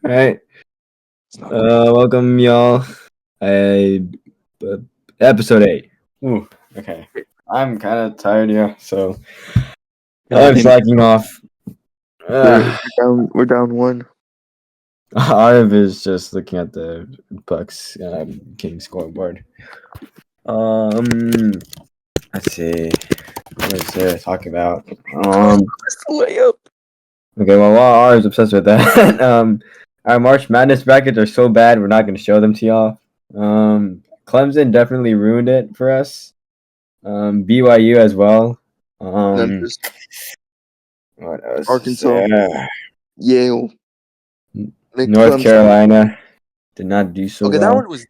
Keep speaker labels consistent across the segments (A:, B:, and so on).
A: All right.
B: It's not good.
A: Welcome y'all. I episode 8. Ooh, okay. I'm kind of tired here, so I'm
B: Same.
A: slacking off.
B: We're
A: Uh,
B: we're down one.
A: Arv is just looking at the Bucks King scoreboard. Um, let's see. What is there to talk about?
B: It's the layup.
A: Okay. Well, while Arv's obsessed with that, our March Madness brackets are so bad we're not going to show them to y'all. Clemson definitely ruined it for us. BYU as well. Um,
B: Memphis,
A: what else is
B: Arkansas,
A: there?
B: Yale,
A: North
B: Clemson.
A: Carolina did not do so
B: Okay, that
A: well.
B: one was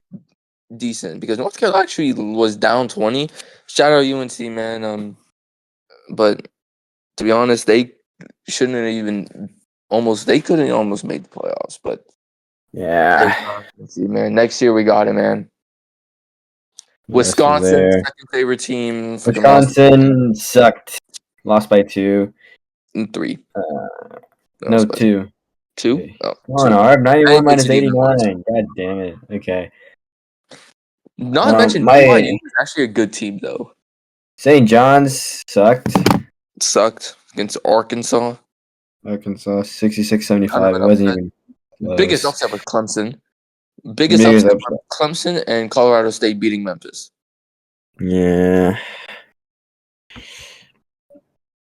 B: decent because North Carolina actually was down 20. Shout out UNC, man. But to be honest, they shouldn't have even almost. They couldn't almost make the playoffs. But
A: Yeah,
B: hey, shout out UNC, man. Next year we got it, man.
A: what else is
B: Wisconsin,
A: there?
B: second favorite team, freaking lost
A: Wisconsin sucked. Lost by 2.
B: in three.
A: No,
B: Lost by
A: 2.
B: two.
A: Hey,
B: Oh,
A: come on,
B: two.
A: Arb.
B: I
A: 91
B: think makes
A: minus
B: it even worse.
A: 89. God damn it. Okay.
B: Not to mention
A: My
B: BYU is actually a good team though.
A: St. John's sucked.
B: It sucked against Arkansas.
A: Arkansas
B: Kind of
A: 66-75.
B: an
A: It wasn't
B: upset.
A: even
B: Biggest
A: close.
B: upset was Clemson. Biggest
A: Biggest
B: upset was
A: upset.
B: Clemson and Colorado State beating Memphis.
A: Yeah.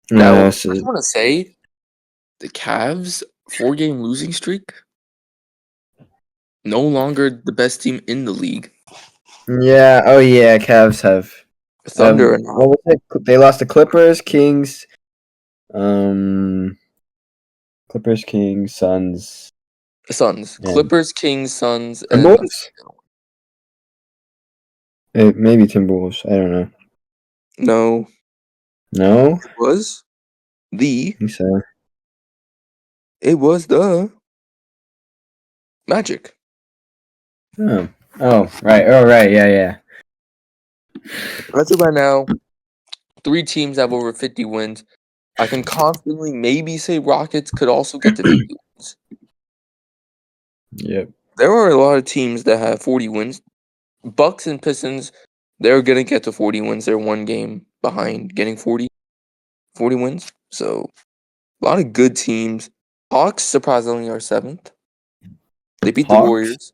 A: What
B: Now,
A: else
B: I
A: is
B: just want to say the Cavs 4-game losing streak no longer the best team in the league.
A: Yeah. Oh yeah. Cavs have.
B: Thunder are not.
A: What was it? They lost to Clippers, Kings. Um. Clippers, Kings, Suns,
B: Suns,
A: and
B: Clippers, Kings, Suns, and
A: Timberwolves. Maybe Timberwolves. I don't know.
B: no,
A: No.
B: it was the
A: I think so.
B: it was the Magic.
A: Oh. Oh. Right. Oh. Right. Yeah. Yeah.
B: As of right now, 3 teams have over 50 wins. I can confidently maybe say Rockets could also get to 50 wins.
A: Yep.
B: There are a lot of teams that have 40 wins. Bucks and Pistons, they're gonna get to 40 wins. They're 1 game behind getting 40 wins. So a lot of good teams. Hawks surprisingly are 7th. They beat the
A: Hawks.
B: Warriors.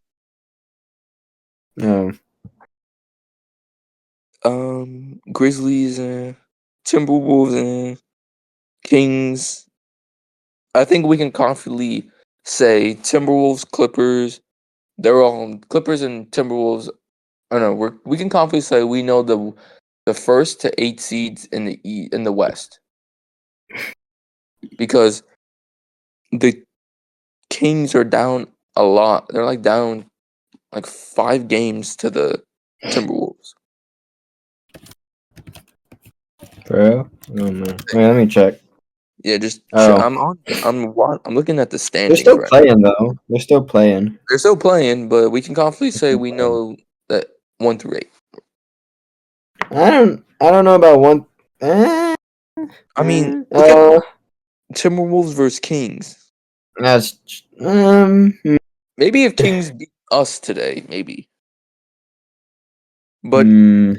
A: No.
B: Grizzlies, Timberwolves, Kings. I think we can confidently say Timberwolves, Clippers. They're all Clippers and Timberwolves. I know we can confidently say we know the first to 8 seeds in the West because the Kings are down a lot. They're like down like 5 games to the Timberwolves.
A: Bro. Oh man. Wait. Let me check.
B: Yeah, just
A: Oh.
B: I'm looking at the
A: They're
B: standings
A: still
B: right now.
A: playing though. They're still playing.
B: They're still playing, but we can confidently
A: They're
B: say
A: still
B: we
A: playing.
B: know that 1 through 8.
A: I don't know about one.
B: I mean, look at
A: Uh,
B: Timberwolves versus Kings.
A: that's
B: Maybe if Kings beat us today, maybe. But
A: hmm,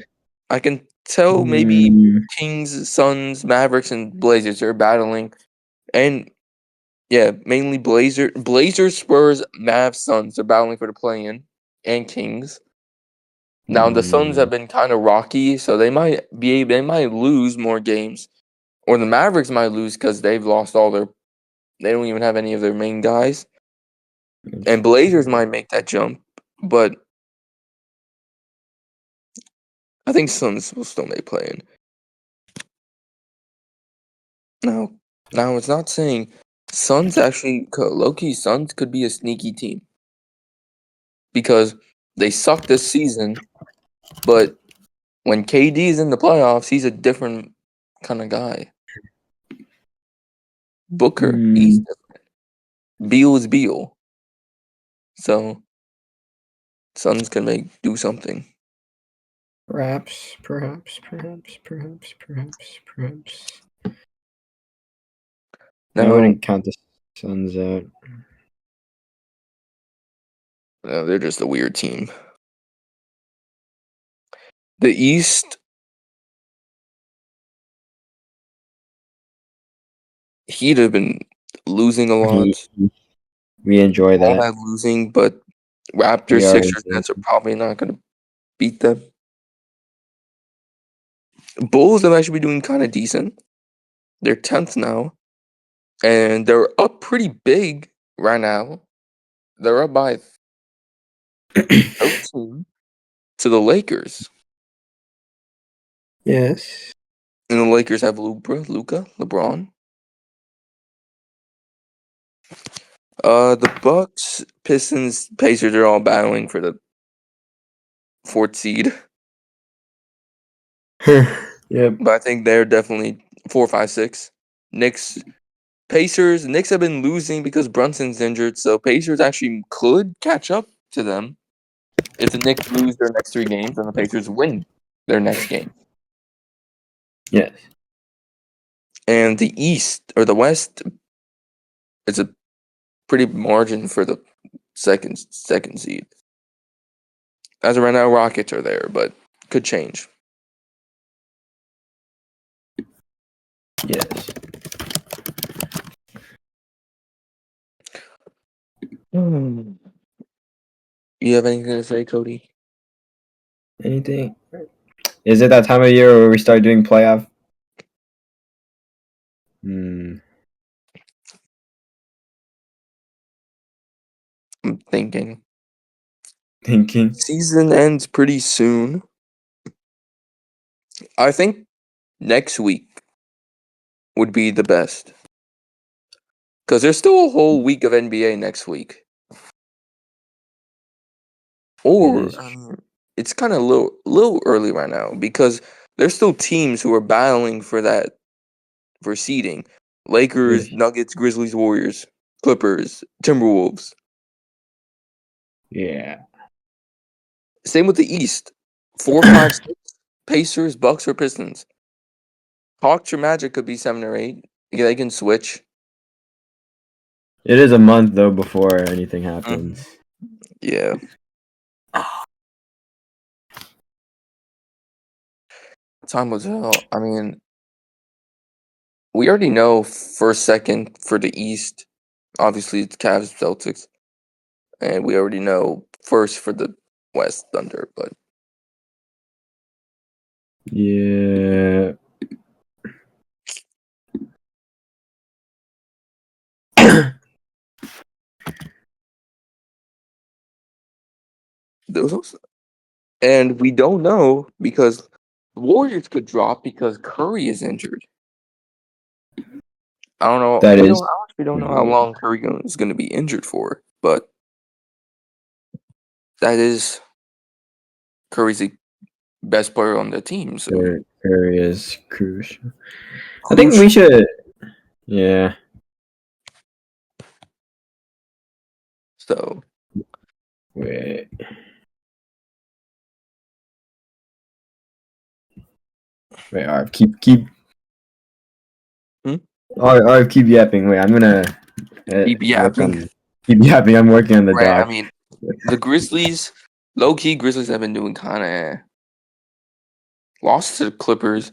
B: I can tell maybe
A: hmm,
B: Kings, Suns, Mavericks, and Blazers are battling. And yeah, mainly Blazers, Spurs, Mavs, Suns are battling for the play-in, and Kings. Now the Suns
A: hmm.
B: have been kind of rocky, so they might lose more games, or the Mavericks might lose because they've lost all their. They don't even have any of their main guys, and Blazers might make that jump, but I think Suns will still make play-in. Now, now it's not saying Suns actually low-key Suns could be a sneaky team because they suck this season, but when KD is in the playoffs, he's a different kind of guy. Booker, he's
A: Hmm.
B: different. Beal is Beal. So Suns can do something.
A: Perhaps. I
B: Now
A: wouldn't count the Suns out.
B: They're just a weird team. The East, Heat have been losing a lot.
A: We enjoy
B: All
A: that.
B: that losing, but Raptors,
A: We are
B: Sixers, Nets are probably not going to beat them. Bulls have actually been doing kind of decent. They're 10th now, and they're up pretty big right now. They're up by 13 to the Lakers.
A: Yes.
B: And the Lakers have Luca, LeBron. The Bucks, Pistons, Pacers are all battling for the 4th seed.
A: Yep.
B: But I think they're definitely 4, 5, 6. Knicks, Pacers. Knicks have been losing because Brunson's injured, so Pacers actually could catch up to them if the Knicks lose their next 3 games and the Pacers win their next game.
A: Yes.
B: And the East or the West, it's a pretty margin for the second seed. As of right now, Rockets are there, but could change.
A: Yes.
B: You have anything to say, Cody?
A: Anything? Is it that time of year where we start doing playoff?
B: I'm thinking.
A: Thinking.
B: Season ends pretty soon. I think next week would be the best. Because there's still a whole week of NBA next week. Or,
A: is.
B: it's kind of a little early right now because there's still teams who are battling for seeding. Lakers,
A: Yes.
B: Nuggets, Grizzlies, Warriors, Clippers, Timberwolves.
A: Yeah.
B: Same with the East. 4, 5, 6. Pacers, Bucks, or Pistons. Hawks or Magic could be 7 or 8. Yeah, they can switch.
A: It is a month though before anything happens.
B: Yeah. Time will tell. I mean, we already know first, second for the East. Obviously, it's Cavs, Celtics. And we already know first for the West, Thunder. But
A: Yeah.
B: those also, and we don't know because Warriors could drop because Curry is injured. I don't know.
A: That is.
B: We don't know how long Curry is going to be injured for, but that is Curry's the best player on the team. So
A: Curry is crucial. I think we should. Yeah.
B: So
A: Wait. Wait. All right. Keep.
B: Hmm?
A: All right. Keep yapping. Wait. I'm gonna.
B: Keep yapping.
A: Keep yapping. I'm working on the
B: Right.
A: doc.
B: I mean, the Grizzlies, low key Grizzlies have been doing kind of lost to the Clippers.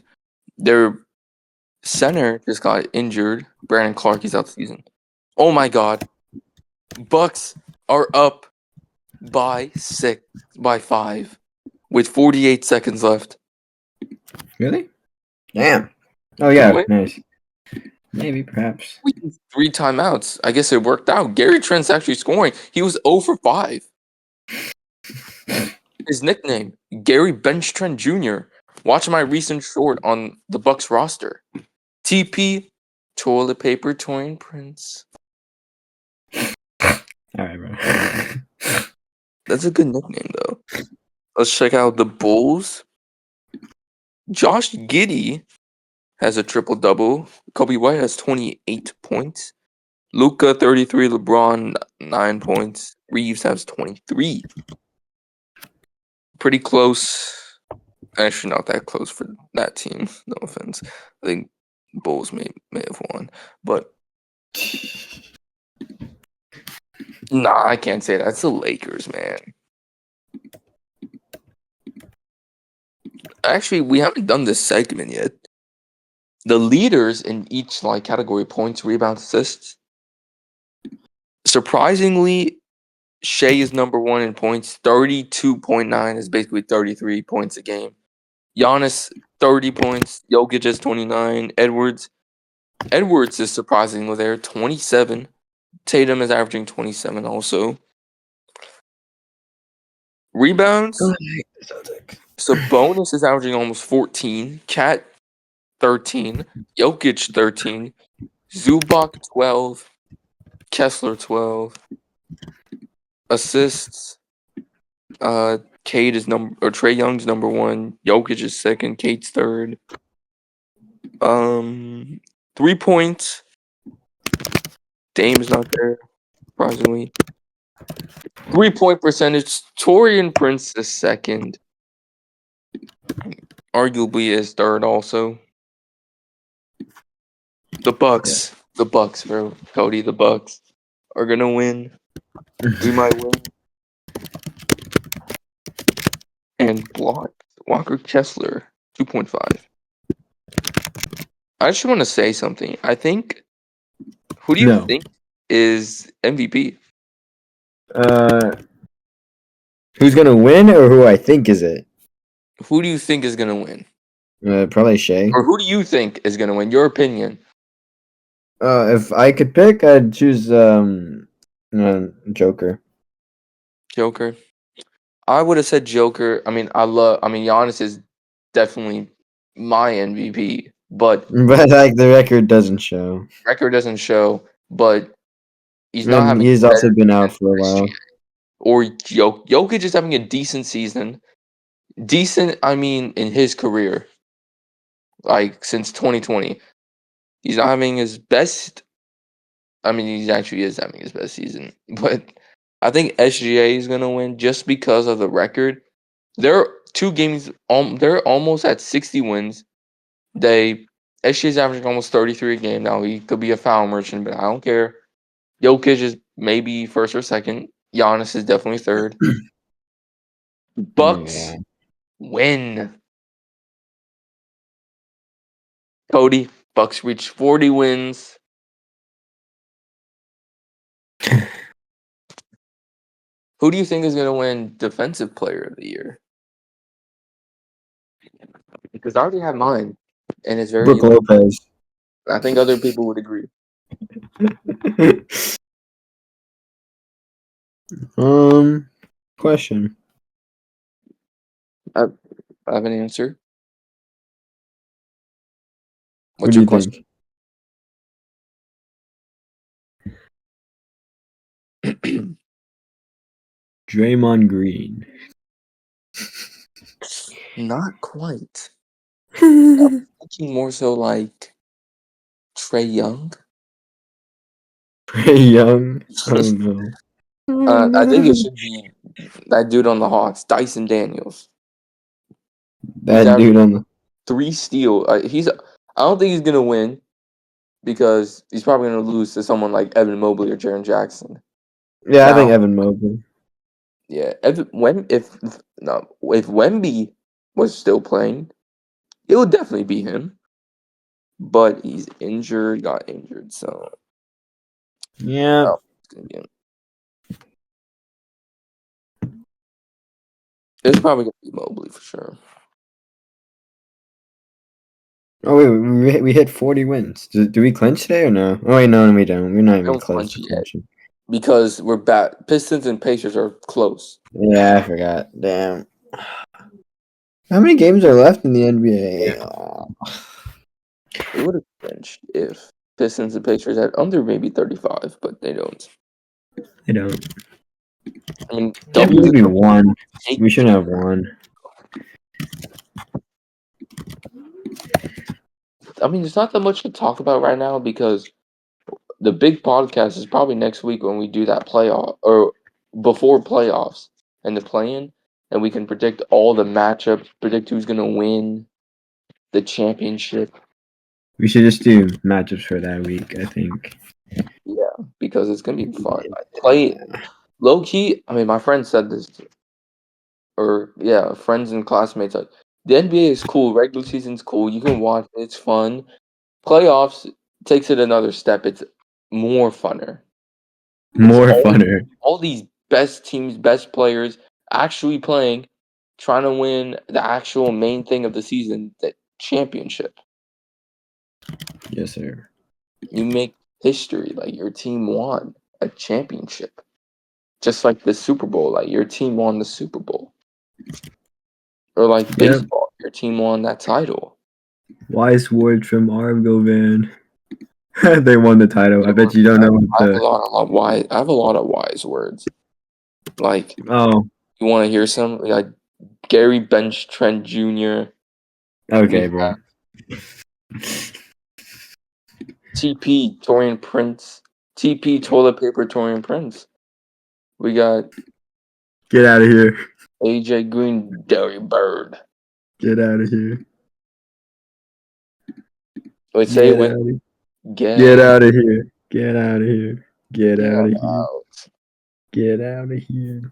B: Their center just got injured. Brandon Clark is out the season. Oh my God. Bucks are up by 5 with 48 seconds left.
A: Really? Damn. Oh yeah.
B: Wait.
A: Nice. Maybe perhaps.
B: 3 timeouts. I guess it worked out. Gary Trent's actually scoring. He was 0 for 5. His nickname, Gary Bench Trent Jr. Watch my recent short on the Bucks roster. TP, toilet paper torn prince.
A: All right, bro.
B: That's a good nickname, though. Let's check out the Bulls. Josh Giddey has a triple-double. Kobe White has 28 points. Luka, 33. LeBron, 9 points. Reeves has 23. Pretty close. Actually, not that close for that team. No offense. I think Bulls may have won. But Nah, I can't say that. It's the Lakers, man. Actually, we haven't done this segment yet. The leaders in each category: points, rebounds, assists. Surprisingly, Shea is number one in points. 32.9 is basically 33 points a game. Giannis 30 points. Jokic is 29. Edwards is surprisingly there, 27. Tatum is averaging 27 also. Rebounds. Sabonis is averaging almost 14. Cat 13. Jokic 13. Zubac 12. Kessler 12. Assists. Cade is Trae Young's number one. Jokic is second. Cade's third. 3 points. Dame's not there, surprisingly. 3-point percentage. Torian Prince is second. Arguably is third also. The Bucks. The Bucks, bro. Cody, the Bucks are gonna win. We might win. And block. Walker Kessler, 2.5. I just want to say something. I think. Who do you think is MVP?
A: Who's gonna win, or who I think is it?
B: Who do you think is gonna win?
A: Probably Shea.
B: Or who do you think is gonna win? Your opinion.
A: If I could pick, I'd choose Joker.
B: Joker. I would have said Joker. Giannis is definitely my MVP, but
A: the record doesn't show.
B: Record doesn't show. But he's not
A: And
B: having.
A: he's also been out for a while.
B: Or Jokic is having a decent season. Decent, in his career, since 2020, he's not having his best. He actually is having his best season, but I think SGA is gonna win just because of the record. They're 2 games. They're almost at 60 wins. SGA is averaging almost 33 a game now. He could be a foul merchant, but I don't care. Jokic is maybe first or second. Giannis is definitely third. Bucks win. Cody, Bucks reach 40 wins. Who do you think is going to win Defensive Player of the Year? Because I already have mine, and it's very
A: Brook Lopez.
B: I think other people would agree.
A: Question.
B: I have an answer.
A: What's your question? Draymond Green.
B: Not quite. I'm thinking more so like Trae Young.
A: Trae Young? Oh no.
B: I think it should be that dude on the Hawks, Dyson Daniels.
A: That dude on the
B: 3 steals. I don't think he's gonna win because he's probably gonna lose to someone like Evan Mobley or Jaren Jackson.
A: I think Evan Mobley.
B: Yeah, if Wemby was still playing, it would definitely be him. But he's got injured, so
A: yeah.
B: It's probably gonna be Mobley for sure.
A: Oh wait, we hit 40 wins. Do we clinch today or no? Oh wait, no, we don't. We're not even close to clinching.
B: Because we're back. Pistons and Pacers are close.
A: Yeah, I forgot. Damn. How many games are left in the NBA?
B: It would have clinched if Pistons and Pacers had under maybe 35, but they don't.
A: They don't.
B: Maybe
A: won. We shouldn't have won.
B: There's not that much to talk about right now because the big podcast is probably next week when we do that playoff or before playoffs and the play-in, and we can predict all the matchups, predict who's gonna win the championship.
A: We should just do matchups for that week, I think.
B: Yeah. because it's gonna be fun. Play low key. I mean, my friend said this, or yeah, friends and classmates. Like, the NBA is cool. Regular season's cool. You can watch it. It's fun. Playoffs takes it another step. It's more funner. It's
A: More funner.
B: all these best teams, best players actually playing, trying to win the actual main thing of the season, the championship.
A: Yes, sir.
B: You make history, like your team won a championship. Just like the Super Bowl, like your team won the Super Bowl. Or like
A: Yep.
B: baseball, your team won that title.
A: Wise words from Argo, man. They won the title. I bet you don't know what
B: I have a
A: the.
B: lot of wise words. Like,
A: Oh,
B: you want to hear some? Like Gary Bench Trent Jr.
A: okay, bro.
B: TP Torian Prince. TP Toilet Paper Torian Prince. We got
A: Get out of here.
B: AJ Green Derry Bird.
A: Get out of here.
B: Wait, say it with
A: Get out of here. Get out of here. Get out of here.
B: out.
A: Get out of here.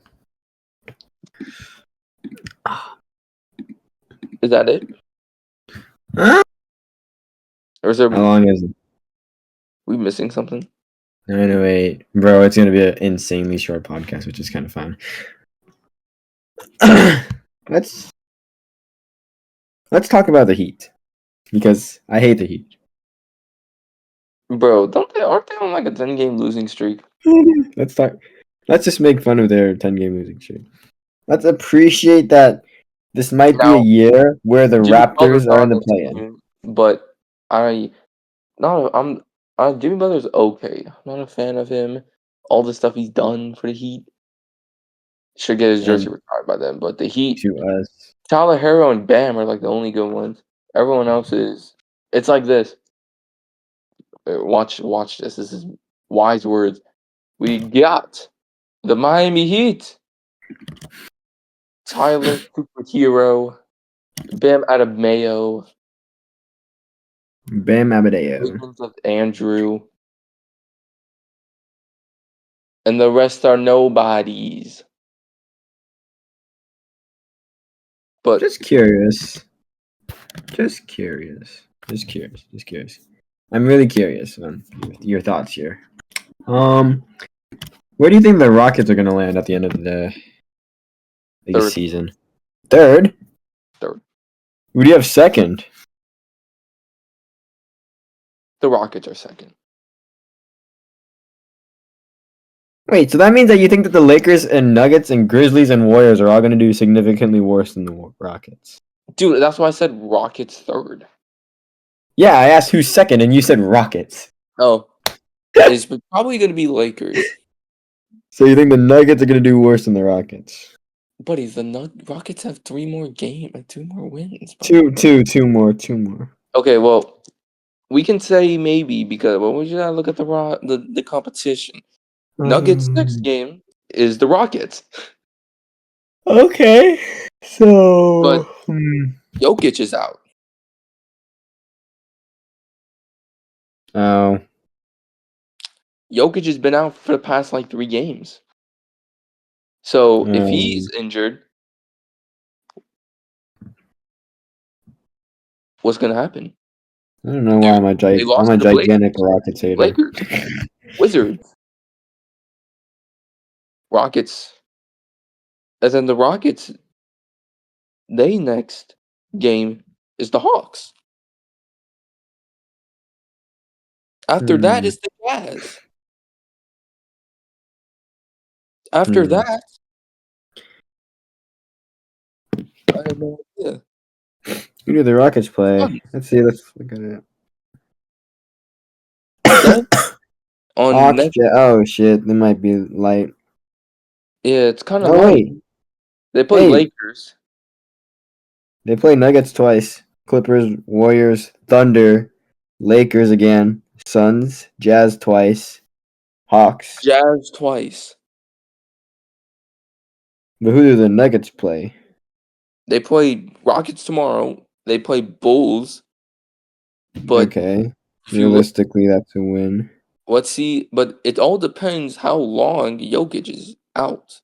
B: Is that it?
A: Huh?
B: Or is there
A: How long is it?
B: we missing something?
A: 9:08. Bro, it's going to be an insanely short podcast, which is kind of fun. Let's talk about the Heat. Because I hate the Heat.
B: Bro, aren't they on like a 10-game losing streak?
A: Let's just make fun of their 10-game losing streak. Let's appreciate that this might be a year where the
B: Jimmy
A: Raptors
B: Butler's
A: are in
B: on
A: the
B: the
A: play-in.
B: team, but Jimmy Butler's okay. I'm not a fan of him. All the stuff he's done for the Heat. Should get his jersey retired by then. But the Heat,
A: To us.
B: Tyler Herro and Bam are like the only good ones. Everyone else is. It's like this. Watch this. This is wise words. We got the Miami Heat. Tyler Superhero, Bam Adebayo,
A: Bam Amadeo.
B: Wiggins of Andrew, and the rest are nobodies. But
A: Just curious. I'm really curious on your thoughts here. Where do you think the Rockets are going to land at the end of the
B: Third.
A: season? Third?
B: Third.
A: Who do you have second?
B: The Rockets are second.
A: Wait, so that means that you think that the Lakers and Nuggets and Grizzlies and Warriors are all going to do significantly worse than the Rockets?
B: Dude, that's why I said Rockets third.
A: Yeah, I asked who's second, and you said Rockets.
B: Oh. It's probably going to be Lakers.
A: So you think the Nuggets are going to do worse than the Rockets?
B: Buddies, the Rockets have 2 more wins. Bro.
A: Two more.
B: Okay, well, we can say maybe because we should look at the competition. Nuggets next game is the Rockets.
A: Okay, so
B: but Jokic is out.
A: Oh.
B: Jokic has been out for the past 3 games. So if he's injured, what's gonna happen?
A: I don't know why I'm a gigantic Rockets hater.
B: Lakers, Wizards, Rockets, and then the Rockets. They next game is the Hawks. After that is the Jazz. After that, I have no idea.
A: Who do the Rockets play? Let's look at it. Oh shit, that might be light.
B: Yeah, it's kind of light.
A: Wait.
B: They play Lakers.
A: They play Nuggets twice. Clippers, Warriors, Thunder, Lakers again, Suns, Jazz twice, Hawks.
B: Jazz twice.
A: But who do the Nuggets play?
B: They play Rockets tomorrow. They play Bulls. But
A: okay, realistically, that's a win.
B: let's see. But it all depends how long Jokic is out.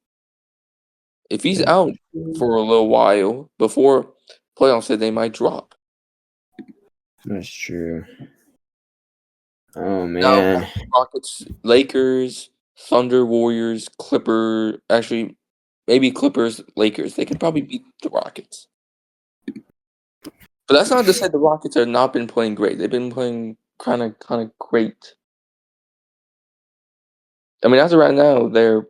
B: If he's out for a little while before playoffs, then they might drop.
A: That's true. Oh
B: Now,
A: man.
B: Rockets, Lakers, Thunder, Warriors, actually, maybe Clippers, Lakers. They could probably beat the Rockets. But that's not to say the Rockets have not been playing great. They've been playing kind of great. I mean, as of right now, they're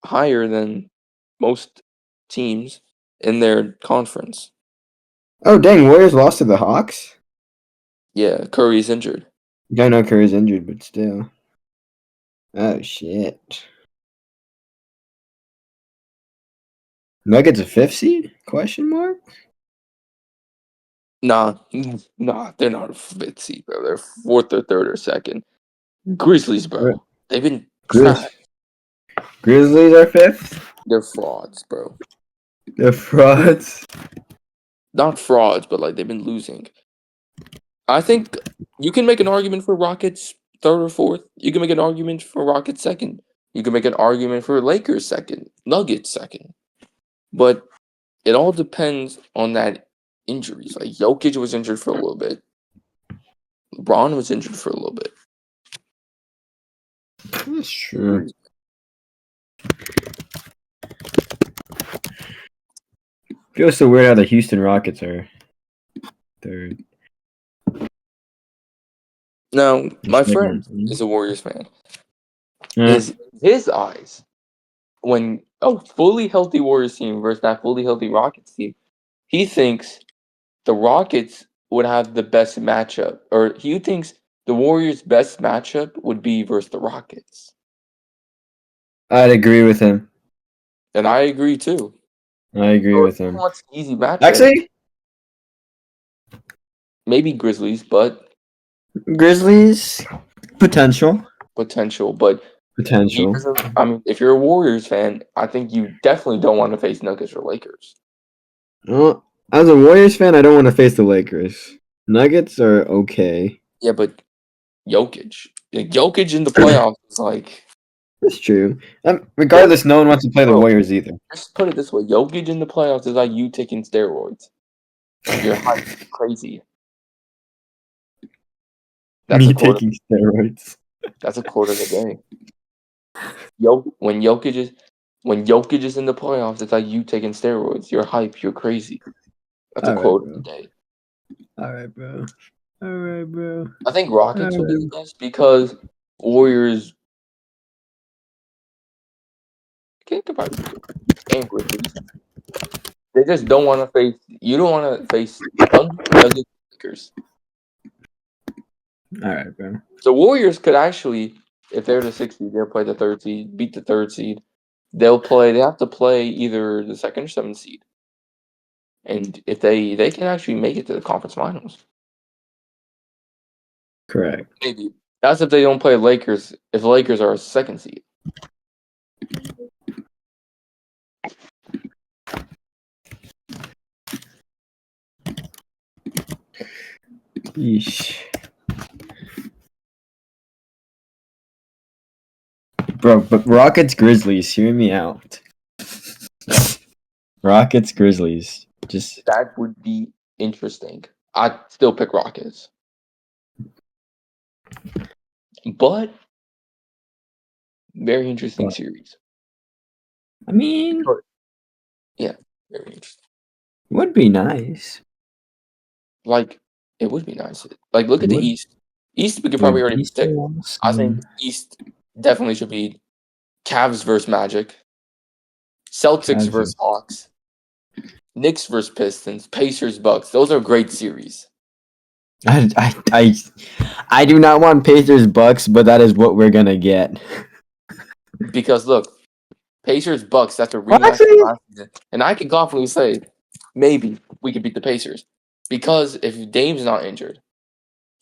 B: higher than most teams in their conference.
A: Oh dang, Warriors lost to the Hawks?
B: Yeah, Curry's injured.
A: I know Curry's injured, but still. Oh shit. Nuggets a fifth seed? Question mark?
B: Nah, they're not a fifth seed, bro. They're fourth or third or second. Grizzlies, bro. They've been trash.
A: Grizzlies are fifth?
B: They're frauds, bro.
A: They're frauds.
B: Not frauds, but like they've been losing. I think you can make an argument for Rockets third or fourth. You can make an argument for Rockets second. You can make an argument for Lakers second, Nuggets second. But it all depends on that injuries. Like Jokic was injured for a little bit. LeBron was injured for a little bit.
A: That's true. Feels so weird how the Houston Rockets are third.
B: Now, my friend is a Warriors fan.
A: Yeah.
B: Is his eyes when a fully healthy Warriors team versus that fully healthy Rockets team, he thinks the Rockets would have the best matchup, or he thinks the Warriors' best matchup would be versus the Rockets.
A: I'd agree with him.
B: And I agree too.
A: I agree with him.
B: What's easy matchup?
A: Actually,
B: maybe Grizzlies, but
A: Grizzlies potential.
B: But
A: Potential.
B: I mean, if you're a Warriors fan, I think you definitely don't want to face Nuggets or Lakers.
A: Well, as a Warriors fan, I don't want to face the Lakers. Nuggets are okay.
B: Yeah, but Jokic in the playoffs is like.
A: That's true. Regardless, no one wants to play the Warriors either.
B: Just put it this way: Jokic in the playoffs is like you taking steroids. You're crazy. That's
A: Me taking steroids.
B: That's a quote of the day. When Jokic is in the playoffs, it's like you taking steroids. You're hype. You're crazy. That's a quote of the day.
A: All right, bro. All right, bro.
B: I think Rockets will be the best because Warriors can't combine and Grizzlies. They just don't want to face. You don't want to face Nuggets, Lakers.
A: All right, bro.
B: So Warriors could actually, if they're the 6th seed, they'll play the 3rd seed, beat the 3rd seed. They have to play either the 2nd or 7th seed. And if they can actually make it to the conference finals.
A: Correct.
B: Maybe. That's if they don't play Lakers, if the Lakers are a 2nd seed.
A: Yeesh. Bro, but Rockets Grizzlies, hear me out. Rockets Grizzlies. Just
B: That would be interesting. I'd still pick Rockets. But very interesting series.
A: I mean,
B: yeah, very interesting.
A: Would be nice.
B: Like, it would be nice. Like, look at the East. East, we could probably already pick. I think East definitely should be Cavs versus Magic, Celtics versus Hawks, Knicks versus Pistons, Pacers Bucks. Those are great series.
A: I do not want Pacers Bucks, but that is what we're gonna get.
B: Because look, Pacers Bucks. That's a rematch from last season, and I can confidently say maybe we could beat the Pacers because if Dame's not injured,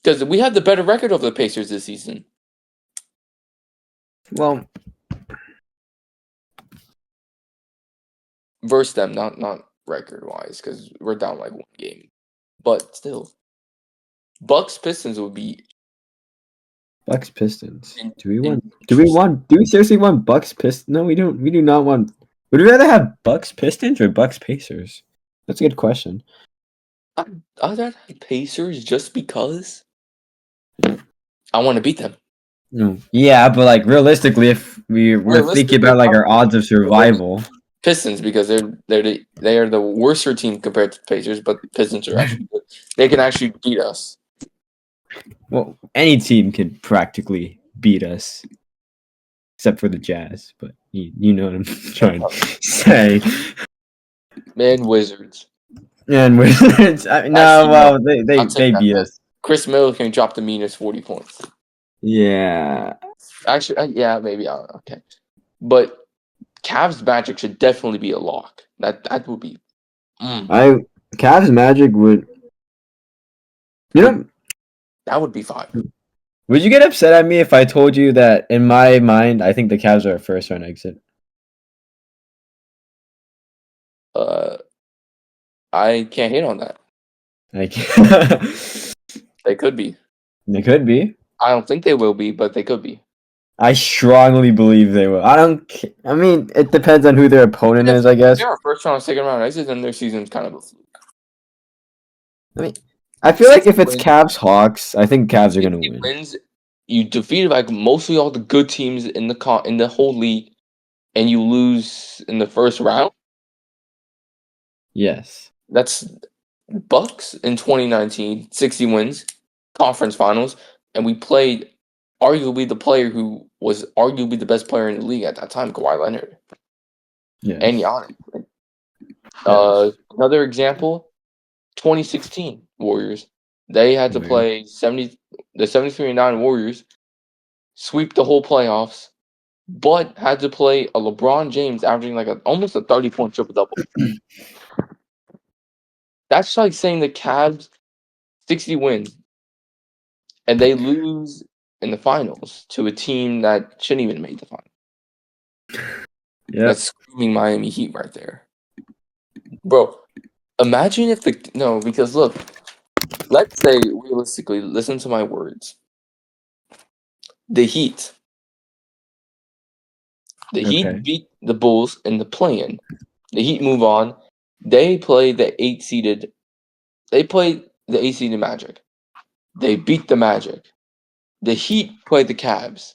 B: because we have the better record over the Pacers this season.
A: Well,
B: versus them, not record wise, because we're down like 1 game, but still, Bucks Pistons would be
A: Bucks Pistons.
B: In-
A: Do we want?
B: in-
A: Do we want? Do we seriously want Bucks Pistons? No, we don't. We do not want. Would we rather have Bucks Pistons or Bucks Pacers? That's a good question.
B: I'd rather have Pacers just because I want to beat them.
A: No. Yeah, but like realistically, if we're thinking about like our odds of survival,
B: Pistons because they are the worser team compared to the Pacers, but the Pistons are actually good. They can actually beat us.
A: well, any team could practically beat us, except for the Jazz. But you know what I'm trying to say.
B: Man, Wizards.
A: And no,
B: Actually,
A: well,
B: I'll take
A: they
B: that
A: beat
B: back.
A: us.
B: Chris Miller can drop the meanest 40 points.
A: Yeah,
B: Actually, yeah, maybe. Okay, but Cavs Magic should definitely be a lock. That would be.
A: Cavs Magic would. You know,
B: That would be fine.
A: would you get upset at me if I told you that in my mind I think the Cavs are a first round exit?
B: I can't hate on that.
A: Like,
B: They could be.
A: they could be.
B: I don't think they will be, but they could be.
A: I strongly believe they will. I don't. I mean, it depends on who their opponent is, I
B: If
A: guess.
B: they're a first round, second round exit, then their season's kind of a fluke.
A: I mean, I feel like if it's
B: Wins.
A: Cavs Hawks, I think Cavs are gonna
B: It
A: win.
B: wins. You defeated like mostly all the good teams in the whole league, and you lose in the first round.
A: Yes.
B: That's Bucks in 2019, 60 wins, conference finals, and we played arguably the player who was arguably the best player in the league at that time, Kawhi Leonard
A: Yes.
B: and Giannis.
A: Yes.
B: Another example, 2016 Warriors. They had to play the 73-9 Warriors, sweep the whole playoffs, but had to play a LeBron James averaging like almost a 30-point triple double. That's like saying the Cavs 60 wins and they lose in the finals to a team that shouldn't even make the finals.
A: Yeah.
B: That's screaming Miami Heat right there. Bro, imagine if because look, let's say realistically, listen to my words. The Heat
A: Okay.
B: beat the Bulls in the play-in. The Heat move on. They play the 8-seeded. They play the 8-seeded Magic. They beat the Magic. The Heat play the Cavs.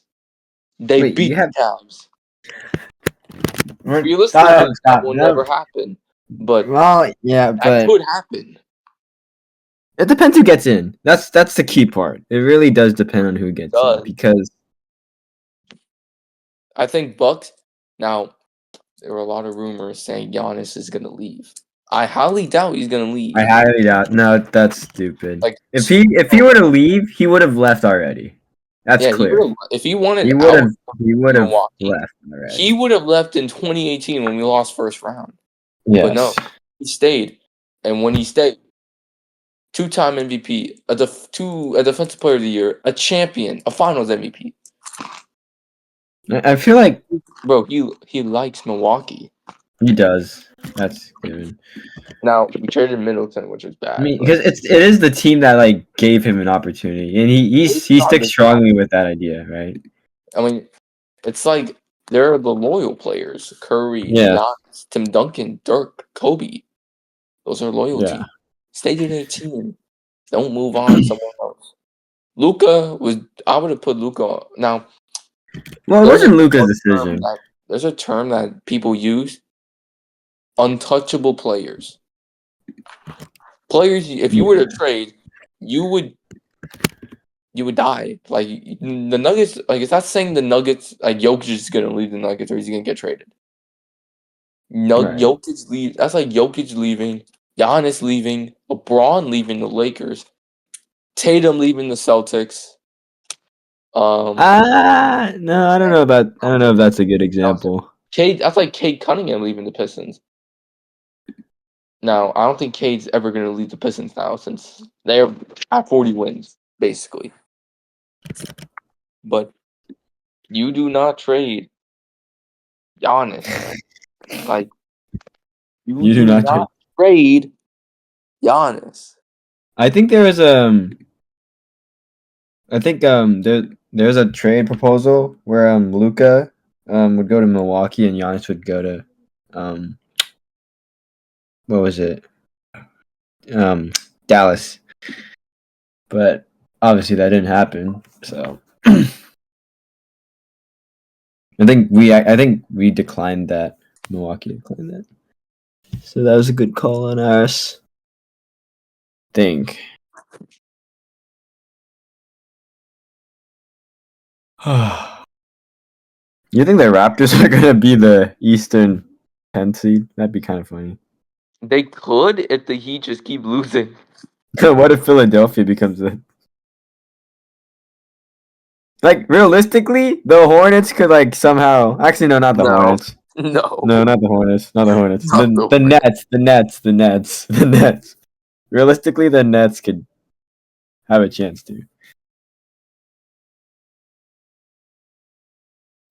B: They
A: Wait,
B: beat
A: you
B: the
A: have.
B: Cavs.
A: Stop.
B: Realistically, that will
A: No.
B: never happen. But
A: Well, yeah,
B: that
A: but
B: could happen.
A: it depends who gets in. That's the key part. It really does depend on who gets in because
B: I think Bucks. Now, there were a lot of rumors saying Giannis is going to leave. I highly doubt he's going to leave.
A: I highly doubt. No, that's stupid.
B: Like
A: If he were to leave, he would have left already. That's clear.
B: If he wanted
A: He
B: out
A: would have.
B: of
A: He would have
B: Milwaukee,
A: left already.
B: he would have left in 2018 when we lost first round.
A: Yes.
B: But no, he stayed, and when he stayed, two-time MVP, a defensive player of the year, a champion, a Finals MVP.
A: I feel like
B: Bro, he likes Milwaukee.
A: he does. That's good.
B: Now we traded Middleton, which is bad.
A: I mean, because it is the team that like gave him an opportunity, and he sticks strongly with that idea, right?
B: I mean, it's like they're the loyal players: Curry, Giannis, Tim Duncan, Dirk, Kobe. Those are loyalty.
A: Yeah.
B: Stay to their team. Don't move on somewhere else. Luka I would have put Luka now.
A: Well, it wasn't Luka's decision.
B: There's a term that people use: untouchable players. Players, if you were to trade, you would die. Like the Nuggets, like it's not saying the Nuggets, like Jokic is gonna leave the Nuggets or he's gonna get traded. No,
A: Right.
B: Jokic leave. That's like Jokic leaving, Giannis leaving, LeBron leaving the Lakers, Tatum leaving the Celtics.
A: No, I don't know about. I don't know if that's a good example.
B: That's like Cade Cunningham leaving the Pistons. Now, I don't think Cade's ever going to leave the Pistons now since they're at 40 wins, basically. But you do not trade Giannis. Like, you do not trade Giannis.
A: I think there was I think there's a trade proposal where Luca would go to Milwaukee and Giannis would go to um what was it? Dallas. But obviously that didn't happen. So I think we declined that. Milwaukee declined that. So that was a good call on ours. Think. You think the Raptors are gonna be the Eastern 10 seed? That'd be kind of funny.
B: They could if the Heat just keep losing.
A: What if Philadelphia becomes the like realistically? The Hornets could like somehow. Actually, no, not the
B: No.
A: Hornets.
B: No.
A: No, not the Hornets. Not the Hornets.
B: Not
A: The,
B: the
A: the Nets. The Nets. The Nets. The Nets. Realistically, the Nets could have a chance to.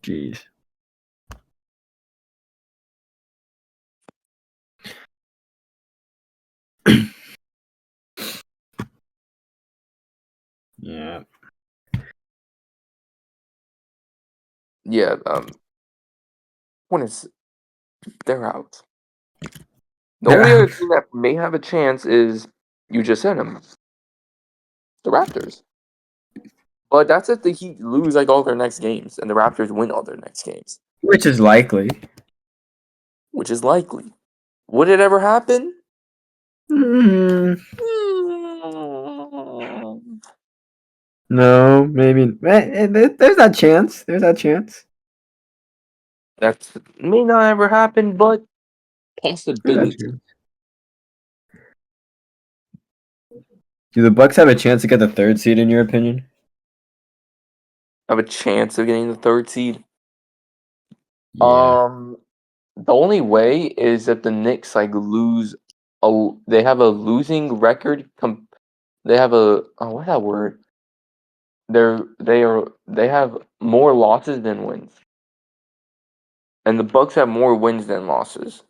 A: Jeez. Yeah.
B: Yeah, Hornets, they're out. The
A: They're
B: only
A: out.
B: other team that may have a chance is you just said them, the Raptors. But that's if the Heat lose like all their next games and the Raptors win all their next games,
A: Which is likely.
B: which is likely. Would it ever happen?
A: Mm,
B: Mm.
A: no, maybe. There's that chance. There's that chance.
B: That may not ever happen, but
A: There's that
B: possibility.
A: chance. Do the Bucks have a chance to get the third seed in your opinion?
B: Have a chance of getting the third seed.
A: Yeah.
B: The only way is that the Knicks like lose. They have a losing record. They have a what's that word? They have more losses than wins, and the Bucks have more wins than losses.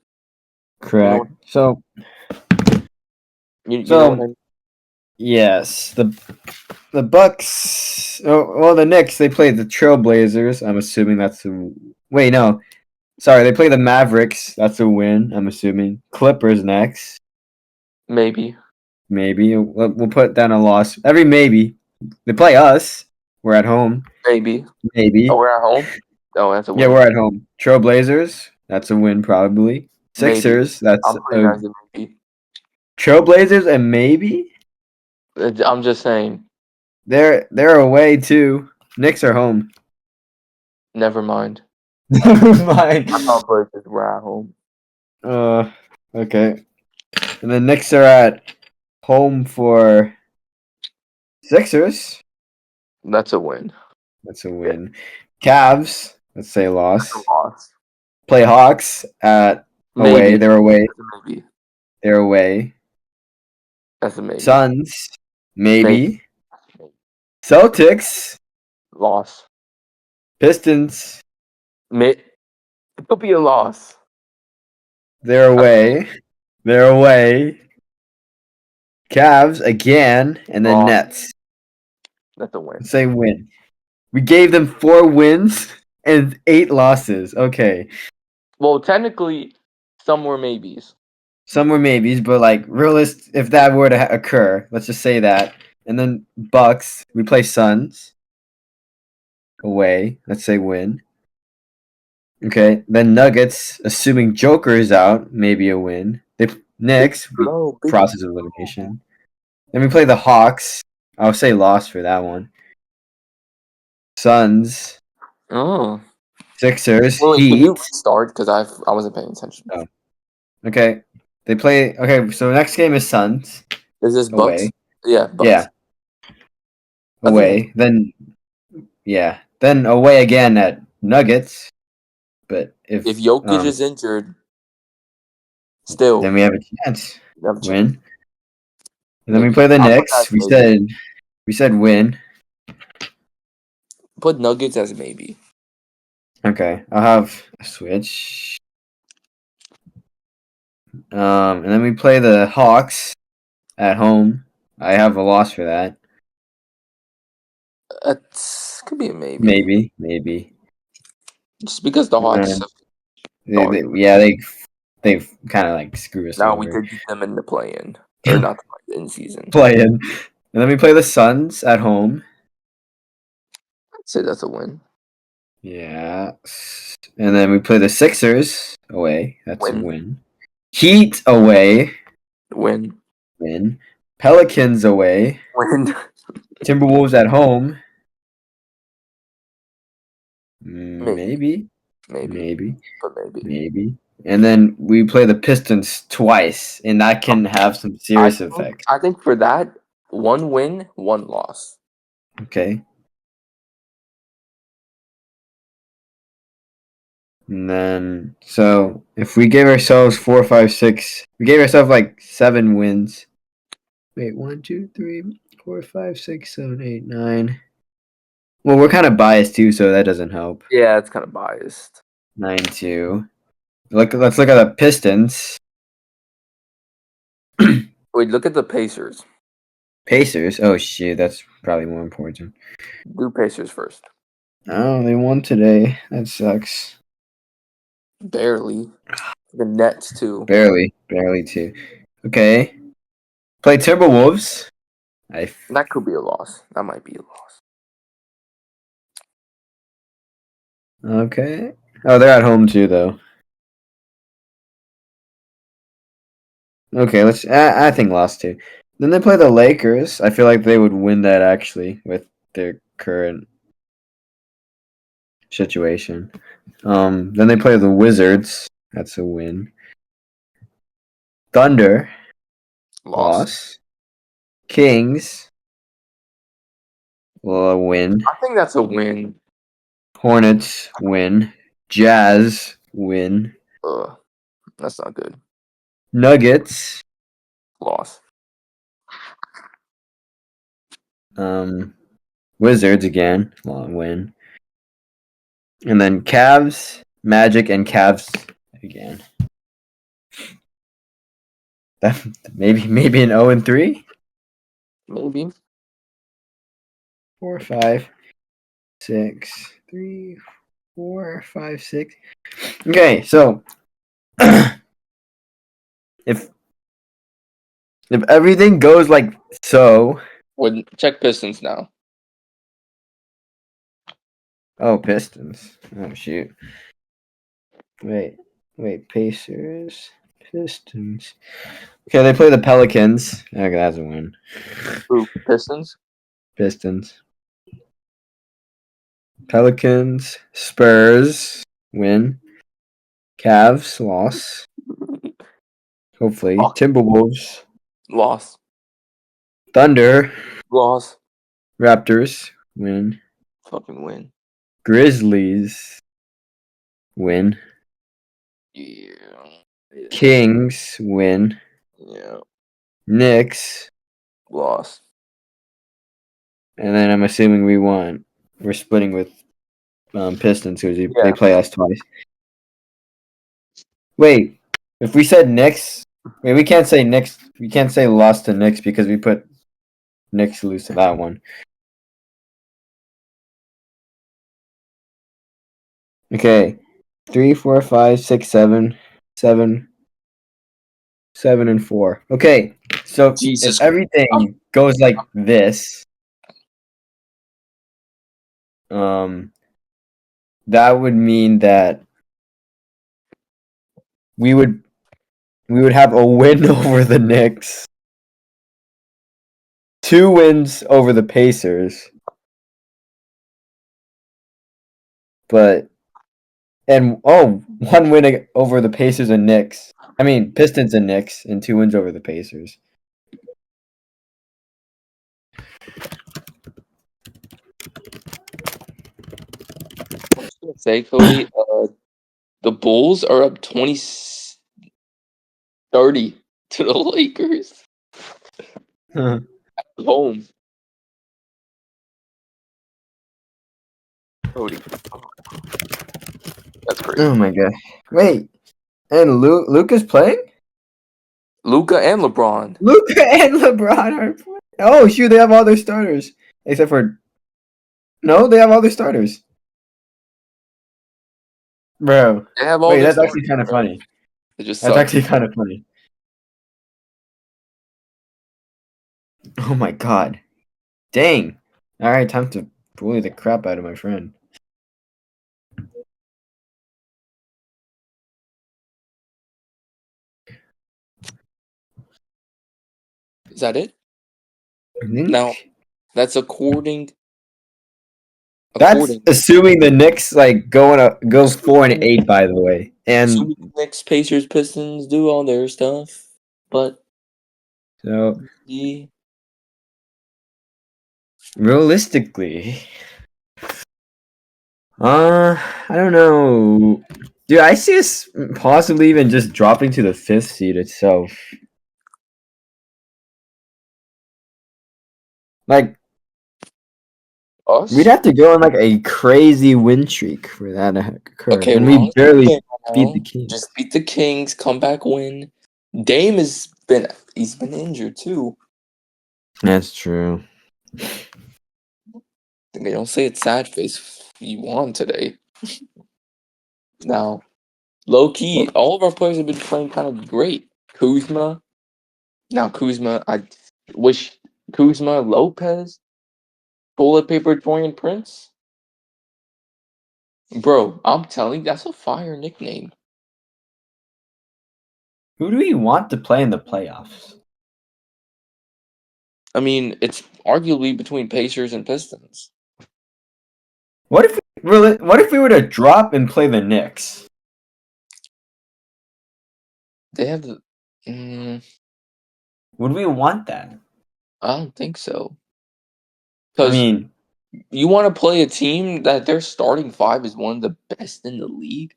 B: You know
A: Correct.
B: what
A: So
B: you know what I mean?
A: yes, the Bucks. Oh, well, the Knicks they play the Trailblazers. I'm assuming that's a wait. No, sorry, they play the Mavericks. That's a win. I'm assuming Clippers next.
B: Maybe,
A: Maybe we'll put down a loss. Every maybe they play us. We're at home.
B: maybe. Oh,
A: Maybe.
B: we're at home. Oh, that's a
A: Yeah,
B: win.
A: we're at home. Trailblazers. That's a win probably.
B: Maybe.
A: Sixers. That's
B: I'm putting
A: a
B: that as a maybe.
A: Trailblazers and maybe
B: I'm just saying.
A: they're away too. Knicks are home.
B: Never mind.
A: Never mind.
B: I thought Blazers were at home.
A: Okay. And the Knicks are at home for Sixers.
B: That's a win.
A: That's a win. Cavs. Let's say
B: That's a
A: loss.
B: loss.
A: Play Hawks at away.
B: Maybe.
A: They're away.
B: That's a maybe.
A: They're away.
B: That's a maybe.
A: Suns. Maybe.
B: Maybe.
A: Celtics.
B: Loss.
A: Pistons.
B: It could be a loss.
A: They're away. They're away. Cavs again, and then
B: Loss.
A: Nets.
B: That's a win.
A: Same win. We gave them 4 wins and 8 losses. Okay.
B: Well, technically, some were maybes.
A: Some were maybes, but like realist, if that were to occur, let's just say that. And then Bucks, we play Suns away. Let's say win. Okay. Then Nuggets, assuming Joker is out, maybe a win. They Knicks, process of elimination. Then we play the Hawks. I'll say loss for that one. Suns,
B: Oh.
A: Sixers,
B: Well, can
A: Heat.
B: you restart? Because I wasn't paying attention.
A: Oh. Okay. They play. Okay, so next game is Suns.
B: Is this Bucks?
A: Away.
B: Yeah, Bucks.
A: Yeah. Away. Then, yeah. Then away again at Nuggets. But if
B: Jokic is injured, still,
A: then we have a chance.
B: you have a chance.
A: Win. And then we
B: Maybe.
A: play the
B: I'll put
A: Knicks.
B: that as
A: We
B: maybe.
A: said win.
B: Put Nuggets as maybe.
A: Okay, I'll have a switch. And then we play the Hawks at home. I have a loss for that.
B: That's Could be a maybe.
A: Maybe.
B: Just because the Hawks.
A: They've kind of like screw us
B: Now we
A: over.
B: did beat them in the play-in, or not the play-in season.
A: Playing. And then we play the Suns at home.
B: I'd say that's a win.
A: Yeah. And then we play the Sixers away. That's a
B: Win.
A: win. Heat away.
B: Win.
A: Win. Pelicans away.
B: Win.
A: Timberwolves at home. Maybe.
B: But maybe.
A: And then we play the Pistons twice, and that can have some serious effect.
B: I think for that, 1 win, 1 loss.
A: Okay. And then, so if we gave ourselves 4, 5, 6, we gave ourselves like 7 wins. Wait, 1, 2, 3, 4, 5, 6, 7, 8, 9. Well, we're kind of biased too, so that doesn't help.
B: Yeah, it's kind of biased.
A: 9-2. Let's look at the Pistons.
B: Wait, look at the Pacers.
A: Pacers? Oh shit, that's probably more important.
B: Do Pacers first.
A: Oh, they won today. That sucks.
B: Barely. The Nets too.
A: Barely too. Okay. Play Timberwolves.
B: That could be a loss. That might be a loss.
A: Okay. Oh, they're at home too, though. Okay, I think lost too. Then they play the Lakers. I feel like they would win that actually with their current situation. Then they play the Wizards. That's a win. Thunder. Loss. Kings. Well, a win.
B: I think that's a win.
A: Hornets win. Jazz win.
B: That's not good.
A: Nuggets.
B: Loss.
A: Wizards again. Win. And then Cavs, Magic, and Cavs again. Maybe an 0-3?
B: Maybe.
A: 4, 5, 6, 3, 4, 5, 6. Okay, so if everything goes like so.
B: Check Pistons now.
A: Oh, Pistons. Oh shoot. Wait, Pacers, Pistons. Okay, they play the Pelicans. Okay, that's a win.
B: Ooh, Pistons?
A: Pistons. Pelicans, Spurs, win. Cavs, loss. Hopefully. Timberwolves,
B: Loss.
A: Thunder,
B: Loss.
A: Raptors, win.
B: Fucking win.
A: Grizzlies, win.
B: Yeah.
A: Kings, win.
B: Yeah.
A: Knicks,
B: Loss.
A: and then I'm assuming we won. We're splitting with Pistons because they play us twice. Wait, if we said Knicks, we can't say Knicks. We can't say lost to Knicks because we put Knicks lose to that one. Okay, 3, 4, 5, 6, 7, 7, 7, and 4. Okay, so if everything goes like this, that would mean that we would have a win over the Knicks, 2 wins over the Pacers, and 1 win over the Pacers and Knicks. I mean Pistons and Knicks, and 2 wins over the Pacers.
B: I was gonna say, Cody, the Bulls are up 30 to the Lakers. At home. Cody. That's crazy.
A: Oh my god. Wait. And Luka's playing?
B: Luka and LeBron.
A: Luka and LeBron are playing. Oh shoot, they have all their starters. Except for No, they have all their starters. Bro.
B: They have all
A: Wait,
B: their
A: that's actually
B: starters,
A: kind of
B: bro.
A: funny.
B: They just
A: That's
B: suck.
A: actually kind of funny. Oh my god. Dang. Alright, time to bully the crap out of my friend.
B: Is that it?
A: I think
B: Now, that's according.
A: that's
B: According.
A: assuming the Knicks like go 4-8, by the way. And
B: Assuming Knicks, Pacers, Pistons do all their stuff, but
A: so
B: the
A: realistically, I don't know. Dude, I see us possibly even just dropping to the 5th seed itself. Like,
B: us.
A: we'd have to go on like a crazy win streak for that to occur,
B: Okay,
A: and
B: we're
A: we
B: on
A: barely
B: right
A: beat the
B: now.
A: Kings.
B: Just beat the Kings, come back, win. Dame has been injured too.
A: That's true.
B: They don't say it's sad face you won today. Now, low key, all of our players have been playing kind of great. Kuzma. Now Kuzma, I wish Kuzma, Lopez, Bullet Paper Torian Prince. Bro, I'm telling you, that's a fire nickname.
A: Who do we want to play in the playoffs?
B: I mean, it's arguably between Pacers and Pistons.
A: What if we were to drop and play the Knicks?
B: They have the.
A: Would we want that?
B: I don't think so.
A: I
B: Because
A: mean,
B: you want to play a team that their starting five is one of the best in the league?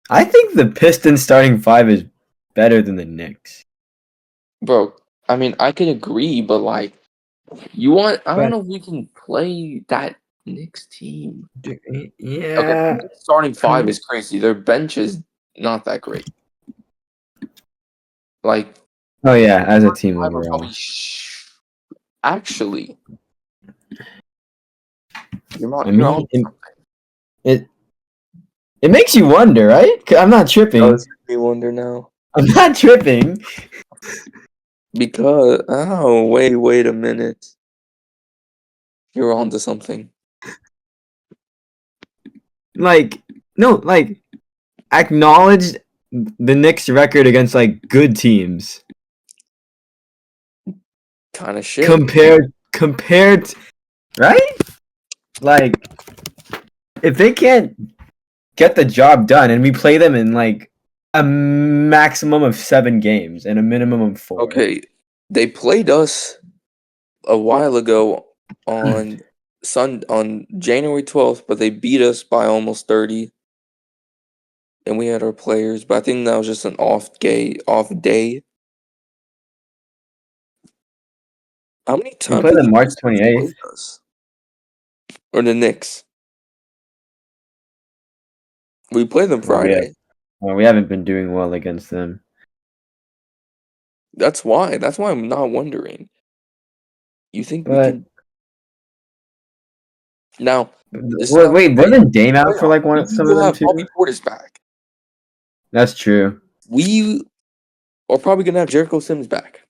A: I think the Pistons starting 5 is better than the Knicks.
B: Bro, I mean, I could agree, but like, you want. I don't
A: But
B: know if we can play that Knicks team. Okay,
A: yeah,
B: Knicks starting
A: I
B: five
A: mean,
B: is crazy. Their bench is not that great. Like,
A: oh yeah, as a team
B: five are probably.
A: overall.
B: Actually, you're
A: I
B: not. You're on
A: mean,
B: something.
A: it it makes you wonder, right? 'Cause I'm not tripping.
B: Does make me wonder now.
A: I'm not tripping.
B: Because wait a minute. You're on to something.
A: Like no, like acknowledge the Knicks record against like good teams
B: Kind of shit.
A: compared, right? Like if they can't get the job done and we play them in like a maximum of 7 games and a minimum of 4.
B: Okay, they played us a while ago on on January 12th, but they beat us by almost 30. And we had our players, but I think that was just an off day. How many
A: We
B: times
A: play
B: have
A: them
B: the
A: March
B: Pistons
A: 28th.
B: played us? Or the Knicks? We play them
A: Well,
B: Friday.
A: we haven't been doing well against them.
B: That's why. That's why I'm not wondering. You think we
A: But
B: can now? This is not
A: wait, wasn't Dame out for
B: playoff.
A: like
B: We
A: some of
B: will
A: them
B: have
A: too?
B: Bobby Portis back.
A: That's true.
B: We are probably gonna have Jericho Sims back.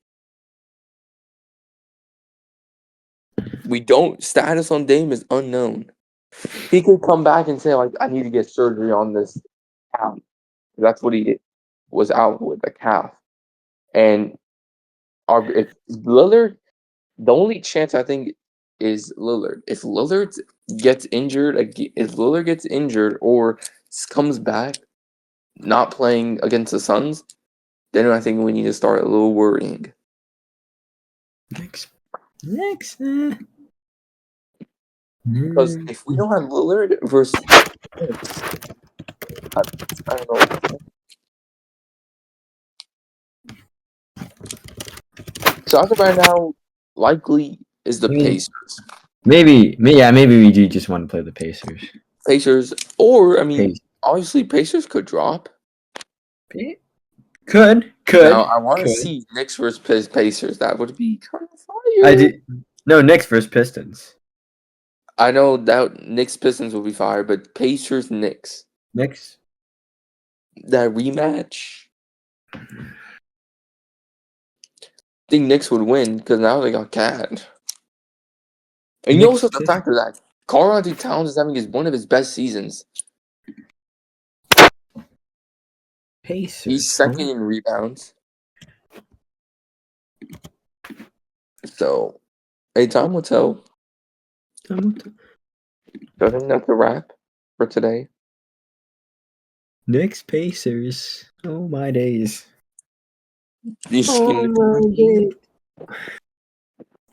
B: We don't status on Dame is unknown. He could come back and say like, I need to get surgery on this calf. That's what he was out with, a calf. And if Lillard, the only chance I think is Lillard. If Lillard gets injured, or comes back not playing against the Suns, then I think we need to start a little worrying.
A: Next.
B: Because if we don't have Lillard versus, I don't know. So I think right now, likely is the Pacers.
A: Maybe we do just want to play the Pacers.
B: Pacers, or I mean,
A: Pace.
B: obviously Pacers could drop.
A: Could.
B: Now I want to see Knicks versus Pacers. That would be kind of fire.
A: I do. No, Knicks versus Pistons.
B: I know that Knicks Pistons will be fire, but Pacers Knicks,
A: Knicks.
B: that rematch, I think Knicks would win because now they got Cat. And you
A: Knicks.
B: also the fact that Karl-Anthony Towns is having one of his best seasons.
A: Pacers.
B: He's second in rebounds. So, time will tell. So I think that's a wrap for today.
A: Knicks Pacers. Oh my days.
B: These
A: Oh my days.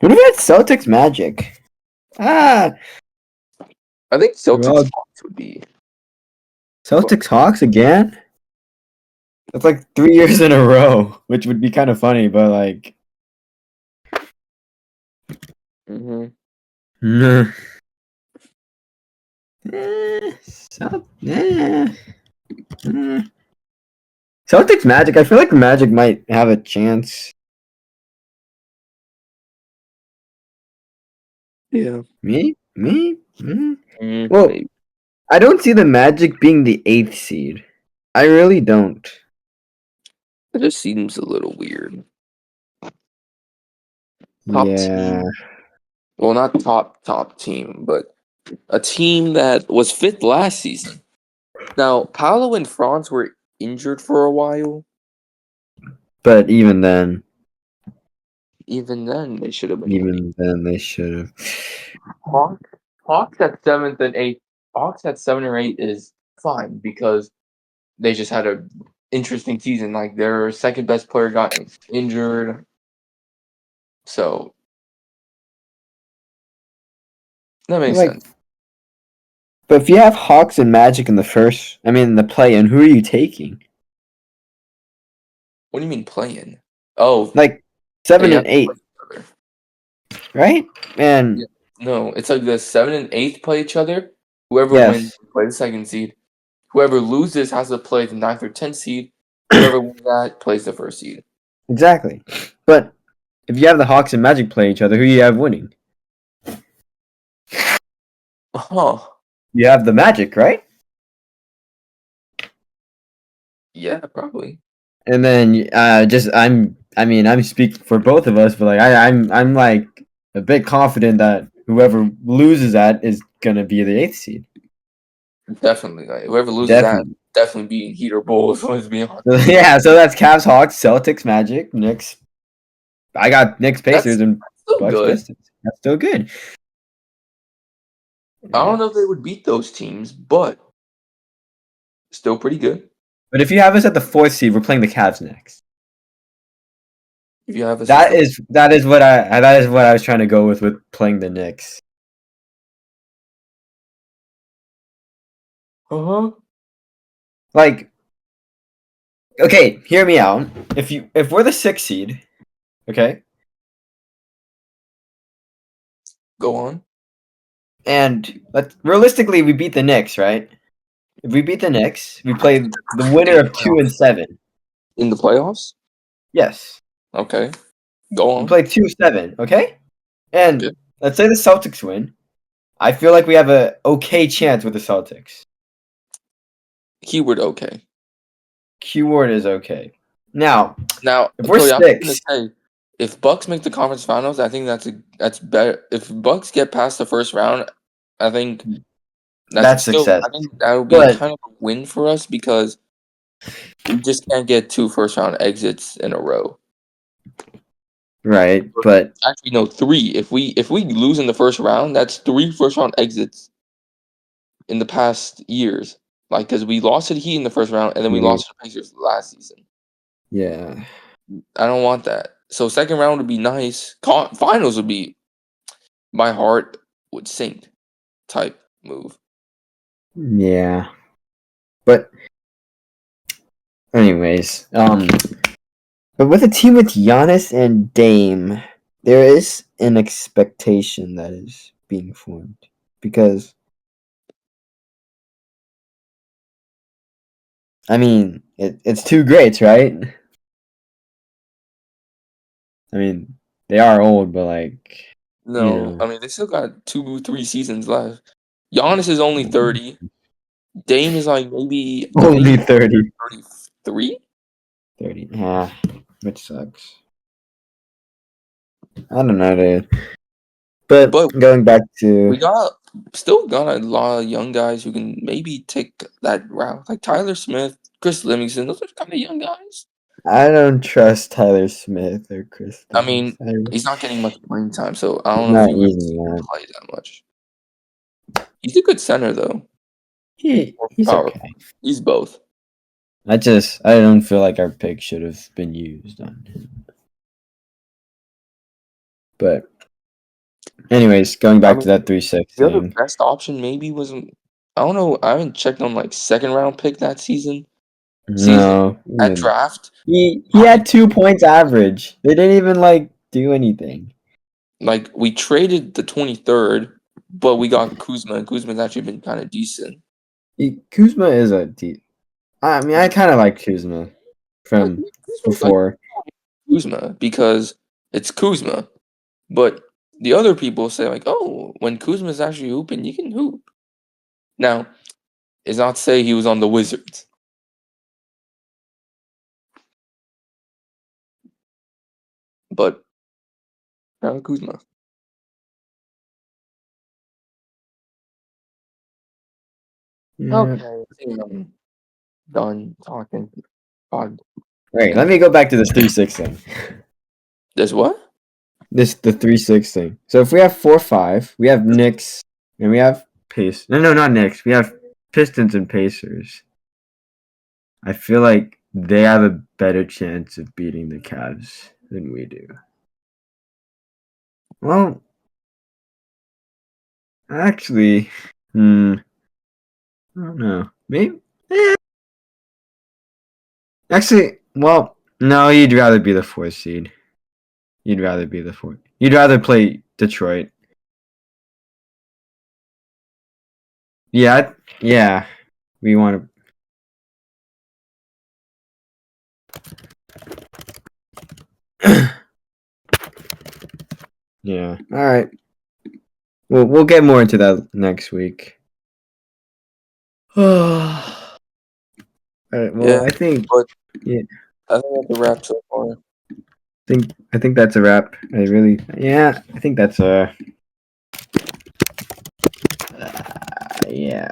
A: What about Celtics Magic? Ah,
B: I think Celtics
A: Well-
B: Hawks would be.
A: Celtics Hawks again? That's like 3 years in a row, which would be kind of funny, but like.
B: Mm-hmm.
A: Nah. Celtics Magic. I feel like Magic might have a chance.
B: Yeah.
A: Me?
B: Mm,
A: Well,
B: maybe.
A: I don't see the Magic being the 8th seed. I really don't.
B: It just seems a little weird. Top
A: Yeah.
B: team. Well, not top team, but a team that was fifth last season. Now, Paolo and Franz were injured for a while.
A: But even then,
B: Even then, they should have been.
A: they should have.
B: Hawks at seventh and eighth. Hawks at 7 or 8 is fine because they just had a interesting season. Like their second best player got injured, so that makes sense.
A: But if you have Hawks and Magic in the play-in, who are you taking?
B: What do you mean playing? Oh,
A: Like 7
B: they
A: and
B: have
A: 8,
B: to play each other.
A: right? And
B: Yeah. No, it's like the 7 and 8 play each other. Whoever
A: yes,
B: wins play the second seed. Whoever loses has to play the 9th or 10th seed. Whoever wins that plays the first seed.
A: exactly. But if you have the Hawks and Magic play each other, who do you have winning?
B: Huh.
A: You have the Magic, right?
B: Yeah, probably.
A: And then I'm speaking for both of us, but like I'm like a bit confident that whoever loses that is gonna be the 8th seed.
B: Definitely. Like, whoever loses
A: Definitely.
B: that, definitely beating Heat or Bulls. Let's be honest.
A: Yeah, so that's Cavs, Hawks, Celtics, Magic, Knicks. I got Knicks, Pacers, and
B: Still
A: Bucks,
B: good.
A: Pistons. That's still good.
B: I don't know if they would beat those teams, but still pretty good.
A: But if you have us at the 4th seed, we're playing the Cavs next.
B: If you have a
A: That is what I was trying to go with playing the Knicks.
B: Uh-huh.
A: Like, okay, hear me out. If we're the 6th seed, okay,
B: Go on.
A: and realistically we beat the Knicks, right? If we beat the Knicks, we play the winner of 2 and 7.
B: In the playoffs?
A: Yes,
B: Okay. Go
A: we
B: on.
A: play 2-7, okay? And
B: Good.
A: let's say the Celtics win. I feel like we have a okay chance with the Celtics.
B: Keyword okay.
A: Keyword is okay. Now,
B: Now,
A: if we're
B: Cody, I'm gonna
A: 6,
B: say if Bucks make the conference finals, I think that's better. If Bucks get past the first round, I think
A: that's success.
B: I think that would be
A: But
B: kind of a win for us because we just can't get 2 first round exits in a row.
A: right, but
B: Actually, no, 3. If we lose in the first round, that's 3 first round exits in the past years. Like, because we lost to the Heat in the first round, and then we lost to the Pacers last season.
A: yeah.
B: I don't want that. So second round would be nice. Finals would be my heart would sink type move.
A: Yeah. But anyways, but with a team with Giannis and Dame, there is an expectation that is being formed because I mean, it's two greats, right? I mean, they are old, but like
B: No,
A: Yeah.
B: I mean they still got 2, 3 seasons left. Giannis is only 30. Dame is like maybe I
A: Only
B: think
A: 30.
B: 33.
A: 30. Yeah, which sucks. I don't know, dude. But
B: But
A: going back
B: we
A: to,
B: still got a lot of young guys who can maybe take that route, like Tyler Smith, Chris Livingston. Those are kind of young guys.
A: I don't trust Tyler Smith or Chris
B: I
A: Davis.
B: mean, he's not getting much playing time, so I don't know if
A: Not
B: you really see
A: even
B: him
A: that.
B: play that much. He's a good center though, or
A: He's
B: power.
A: okay.
B: He's both.
A: I don't feel like our pick should have been used on him. But anyways, going
B: I
A: back to
B: mean,
A: that 3-6
B: the other
A: thing.
B: best option maybe wasn't. I don't know. I haven't checked on like second round pick that season.
A: No.
B: At draft,
A: He had 2 points average. They didn't even like do anything.
B: like we traded the 23rd, but we got Kuzma, and Kuzma's actually been kind of decent.
A: Kuzma is I mean, I kind of like Kuzma
B: Like,
A: from
B: Kuzma's like
A: before.
B: Kuzma because it's Kuzma, but the other people say like, oh, when Kuzma's actually hooping, you can hoop. Now, it's not to say he was on the Wizards, but Kuzma.
A: Yeah.
B: Okay, I think I'm done talking. God.
A: Wait, let me go back to this 3-6 thing.
B: This what?
A: The 3-6 thing. So if we have 4-5, we have Knicks and we have Pace. No, not Knicks. We have Pistons and Pacers. I feel like they have a better chance of beating the Cavs than we do. Well, actually, I don't know. Maybe. Actually, well, no, you'd rather be the 4th seed. You'd rather be the 4th. You'd rather play Detroit. Yeah. We want to. Yeah. All right. We'll get more into that next week. All right. Well,
B: Yeah,
A: I think
B: but
A: yeah,
B: I think that's a wrap so far.
A: I think that's a wrap. I think that's a yeah.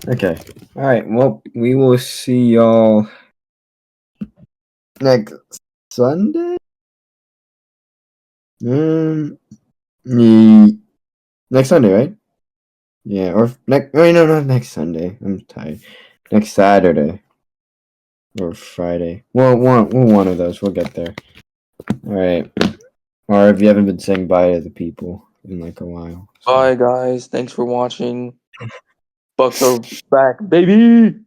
A: Okay. All right. Well, we will see y'all next Sunday. Next Sunday, right? Yeah, or next. Wait, no, not next Sunday. I'm tired. Next Saturday or Friday. Well, one of those. We'll get there. All right. Or if you haven't been saying bye to the people in like a while. So.
B: Bye, guys. Thanks for watching. Bucks are back, baby.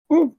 A: Woo.